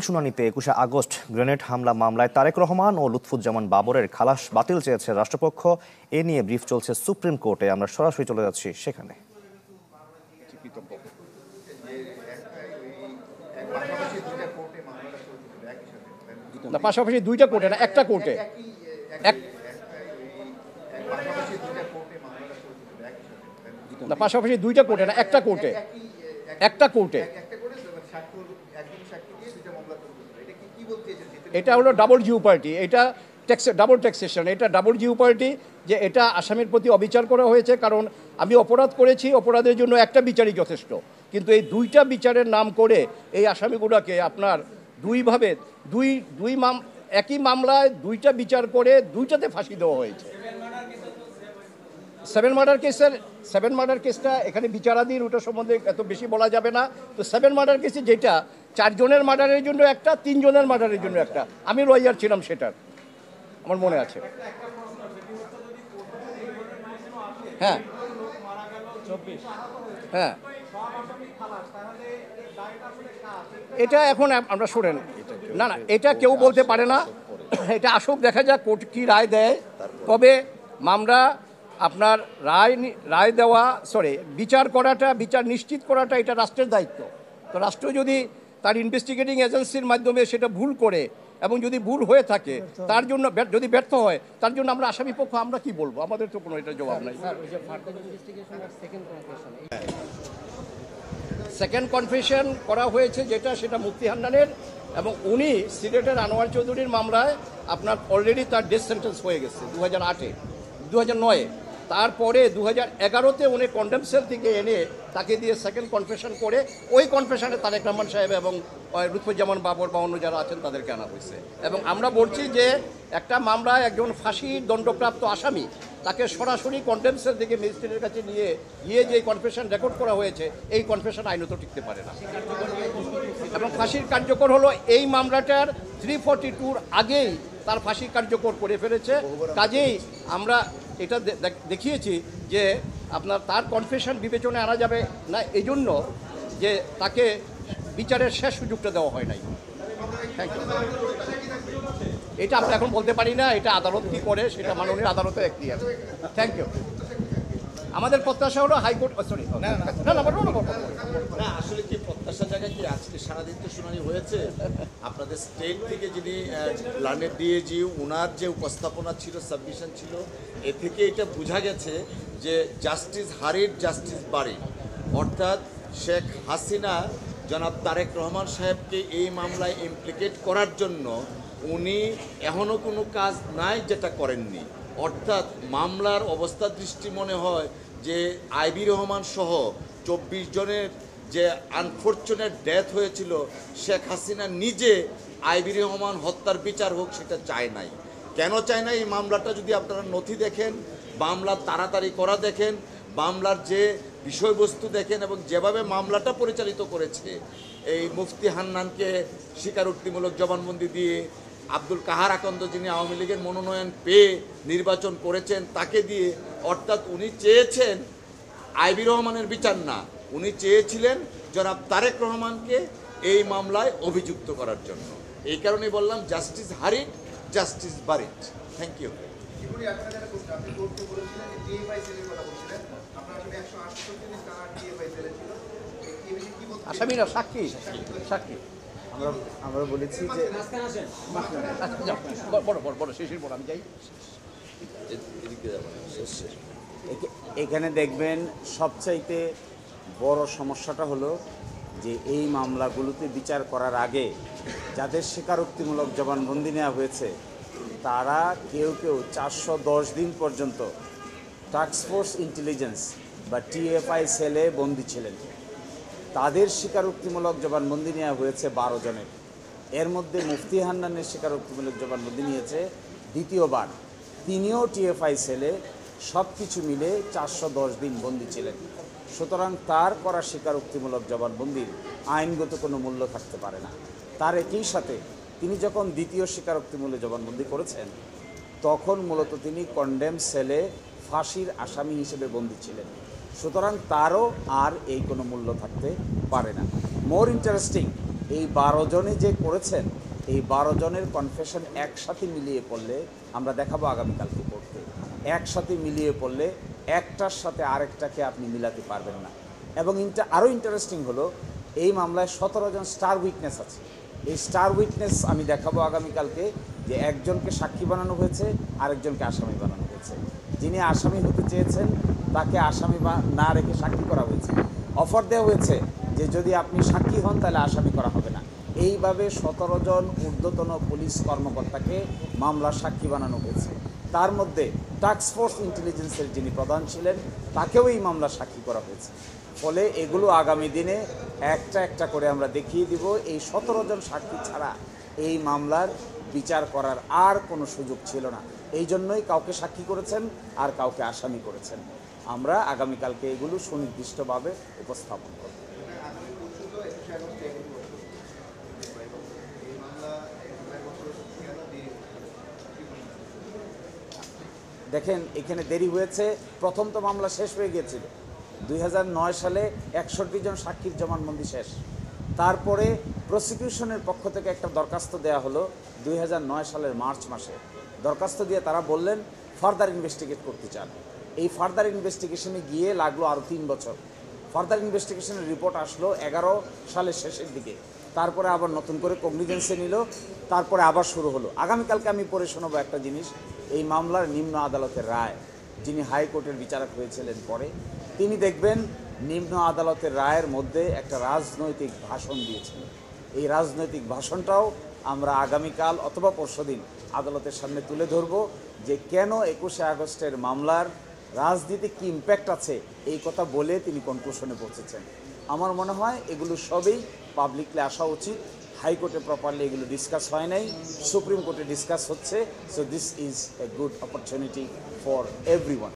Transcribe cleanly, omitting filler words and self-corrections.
শুনানিতে ২১ August grenade হামলা মামলায় তারেক রহমান ও লুৎফুজ্জামান বাবরের খালাস বাতিল চেয়েছে রাষ্ট্রপক্ষ। এ নিয়ে ব্রিফ চলছে সুপ্রিম কোর্টে। আমরা সরাসরি চলে যাচ্ছি সেখানে। পাশাপাশি দুইটা কোর্টে না একটা কোর্টে পাশাপাশি দুইটা কোর্টে না একটা কোর্টে এটা হলো ডাবল জিউ পার্টি, এটা ডাবল ট্যাক্সেশন, এটা ডাবল জিউ পার্টি। যে এটা আসামির প্রতি অবিচার করা হয়েছে, কারণ আমি অপরাধ করেছি, অপরাধের জন্য একটা বিচারই যথেষ্ট। কিন্তু এই দুইটা বিচারের নাম করে এই আসামিগুলোকে আপনার দুইভাবে একই মামলায় দুইটা বিচার করে দুইটাতে ফাঁসি দেওয়া হয়েছে। সেভেন মার্ডার কেসটা এখানে বিচারাধীন, ওটা সম্বন্ধে এত বেশি বলা যাবে না। তো সেভেন মার্ডার কেসে যেটা 4 জনের মার্ডারের জন্য একটা, 3 জনের মার্ডারের জন্য একটা, আমি লয়ার ছিলাম, সেটার আমার মনে আছে। হ্যাঁ হ্যাঁ, এটা এখন আমরা শোনেন না, এটা কেউ বলতে পারে না। এটা আসুক, দেখা যাক কোর্ট কি রায় দেয়। তবে মামলা আপনার রায় দেওয়া বিচার নিশ্চিত করাটা এটা রাষ্ট্রের দায়িত্ব। তো রাষ্ট্র যদি তার ইনভেস্টিগেটিং এজেন্সির মাধ্যমে সেটা ভুল করে, এবং যদি ভুল হয়ে থাকে তার জন্য যদি ব্যর্থ হয়, তার জন্য আমরা আসামি পক্ষ আমরা কি বলবো? আমাদের তো কোনো এটা জবাব নাই। সেকেন্ড কনফেশন করা হয়েছে যেটা, সেটা মুফতি হান্নানের, এবং উনি সিলেটের আনোয়ার চৌধুরীর মামলায় আপনার অলরেডি তার ডেথ সেন্টেন্স হয়ে গেছে 2009-এ। তারপরে 2011-তে উনি কন্ডেম সেল থেকে এনে তাকে দিয়ে সেকেন্ড কনফেশন করে, ওই কনফেশনে তারেক রহমান সাহেব এবং লুৎফুজ্জামান বাবর বা অন্য যারা আছেন তাদেরকে আনা হয়েছে। এবং আমরা বলছি যে একটা মামলায় একজন ফাঁসির দণ্ডপ্রাপ্ত আসামি, তাকে সরাসরি কন্ডেম সেল থেকে ম্যাজিস্ট্রেটের কাছে নিয়ে গিয়ে যে কনফেশন রেকর্ড করা হয়েছে, এই কনফেশন আইনত টিকতে পারে না। এবং ফাঁসির কার্যকর হলো এই মামলাটার 342-র আগেই তার ফাঁসি কার্যকর করে ফেলেছে। কাজেই আমরা এটা দেখিয়েছি যে আপনার তার কনফেশন বিবেচনায় আনা যাবে না, এই জন্য যে তাকে বিচারের শেষ সুযোগটা দেওয়া হয় নাই। Thank you. এটা আমরা এখন বলতে পারি না, এটা আদালত কী করে সেটা মাননীয় আদালতের এখতিয়ার। Thank you. আমাদের প্রত্যাশা হলো হাইকোর্ট, সরি না আসলে কি প্রত্যাশা জায়গায় কি আজকে সারাদিন তো শুনানি হয়েছে আপনাদের স্টেট থেকে, যিনি লার্নেড ডিএজি, ওনার যে উপস্থাপনা ছিল, সাবমিশন ছিল, এ থেকে এটা বোঝা গেছে যে জাস্টিস হারিড জাস্টিস বাড়ি, অর্থাৎ শেখ হাসিনা জনাব তারেক রহমান সাহেবকে এই মামলায় ইমপ্লিকেট করার জন্য উনি এখনও কোনো কাজ নাই যেটা করেননি। অর্থাৎ মামলার অবস্থা দৃষ্টি মনে হয় যে আইবি রহমান সহ 24 জনের যে আনফর্চুনেট ডেথ হয়েছিল, শেখ হাসিনা নিজে আইবি রহমান হত্যার বিচার হোক সেটা চায় নাই। কেন চায় না? এই মামলাটা যদি আপনারা নথি দেখেন, মামলা তাড়াতাড়ি করা দেখেন, মামলার যে বিষয়বস্তু দেখেন, এবং যেভাবে মামলাটা পরিচালিত করেছে, এই মুফতি হান্নানকে স্বীকারোক্তিমূলক জবানবন্দি দিয়ে, আব্দুল কাহার আকন্দ যিনি আওয়ামী লীগের মনোনয়ন পেয়ে নির্বাচন করেছেন তাকে দিয়ে, অর্থাৎ উনি চেয়েছেন আইবি রহমানের বিচার না, উনি চেয়েছিলেন জনাব তারেক রহমানকে এই মামলায় অভিযুক্ত করার জন্য। এই কারণে বললাম justice hurried justice buried. Thank you. আসামিরা সাক্ষী আমরা বলেছি যে বড় শেষের পর আমি যাই। এখানে দেখবেন সবচাইতে বড় সমস্যাটা হলো যে এই মামলাগুলোতে বিচার করার আগে যাদের স্বীকারোক্তিমূলক জবানবন্দি নেওয়া হয়েছে, তারা কেউ 410 দিন পর্যন্ত টাস্কফোর্স ইন্টেলিজেন্স বা টিএফআই সেলে বন্দী ছিলেন। তাদের স্বীকারোক্তিমূলক জবানবন্দি নেওয়া হয়েছে 12 জনের। এর মধ্যে মুফতি হান্নানের স্বীকারোক্তিমূলক জবানবন্দি নিয়েছে দ্বিতীয়বার। তিনিও টিএফআই সেলে সব কিছু মিলে 410 দিন বন্দী ছিলেন। সুতরাং তার করা স্বীকারোক্তিমূলক জবানবন্দির আইনগত কোনো মূল্য থাকতে পারে না। তার একই সাথে তিনি যখন দ্বিতীয় স্বীকারোক্তিমূলক জবানবন্দি করেছেন, তখন মূলত তিনি কন্ডেম সেলে ফাঁসির আসামি হিসেবে বন্দী ছিলেন। সুতরাং তারও আর এই কোনো মূল্য থাকতে পারে না। মোর ইন্টারেস্টিং, এই 12 জনে যে করেছেন, এই 12 জনের কনফেশন একসাথে মিলিয়ে পড়লে আমরা দেখাবো আগামীকালকে করতে, একসাথে মিলিয়ে পড়লে একটার সাথে আরেকটাকে আপনি মিলাতে পারবেন না। এবং আরও ইন্টারেস্টিং হলো, এই মামলায় 17 জন স্টার উইটনেস আছে। এই স্টার উইটনেস আমি দেখাবো আগামীকালকে, যে একজনকে সাক্ষী বানানো হয়েছে, আরেকজনকে আসামি বানানো হয়েছে। যিনি আসামি হতে চেয়েছেন তাকে আসামি না রেখে সাক্ষী করা হয়েছে। অফার দেওয়া হয়েছে যে যদি আপনি সাক্ষী হন তাহলে আসামি করা হবে না। এইভাবে 17 জন ঊর্ধ্বতন পুলিশ কর্মকর্তাকে মামলার সাক্ষী বানানো হয়েছে। তার মধ্যে টাস্কফোর্স ইন্টেলিজেন্সের যিনি প্রধান ছিলেন তাকেও এই মামলার সাক্ষী করা হয়েছে। ফলে এগুলো আগামী দিনে একটা একটা করে আমরা দেখিয়ে দিব। এই 17 জন সাক্ষী ছাড়া এই মামলার বিচার করার আর কোনো সুযোগ ছিল না। এই জন্যই কাউকে সাক্ষী করেছেন আর কাউকে আসামি করেছেন। আমরা আগামীকালকে এগুলো সুনির্দিষ্টভাবে উপস্থাপন করব। দেখেন, এখানে দেরি হয়েছে। প্রথম তো মামলা শেষ হয়ে গিয়েছিল 2009 সালে, 61 জন সাক্ষীর জবানবন্দি শেষ। তারপরে প্রসিকিউশনের পক্ষ থেকে একটা দরখাস্ত দেয়া হলো 2009 সালের মার্চ মাসে। দরখাস্ত দিয়ে তারা বললেন ফার্দার ইনভেস্টিগেট করতে চান। এই ফার্দার ইনভেস্টিগেশনে গিয়ে লাগলো আরও 3 বছর। ফার্দার ইনভেস্টিগেশনের রিপোর্ট আসলো 11 সালের শেষের দিকে। তারপরে আবার নতুন করে কগনিজেন্সে নিল, তারপরে আবার শুরু হলো। আগামীকালকে আমি পড়ে শোনাবো একটা জিনিস। এই মামলার নিম্ন আদালতের রায়, যিনি হাইকোর্টের বিচারক হয়েছিলেন পরে, তিনি দেখবেন নিম্ন আদালতের রায়ের মধ্যে একটা রাজনৈতিক ভাষণ দিয়েছিলেন। এই রাজনৈতিক ভাষণটাও আমরা আগামীকাল অথবা পরশুদিন আদালতের সামনে তুলে ধরব, যে কেন 21শে আগস্টের মামলার রাজনীতি কী ইম্প্যাক্ট আছে এই কথা বলে তিনি কনক্লুশনে পৌঁছেছেন। আমার মনে হয় এগুলো সবই পাবলিকলি আসা উচিত। হাইকোর্টে প্রপারলি এগুলো ডিসকাস হয় নাই, সুপ্রিম কোর্টে ডিসকাস হচ্ছে। So this is a good opportunity for everyone.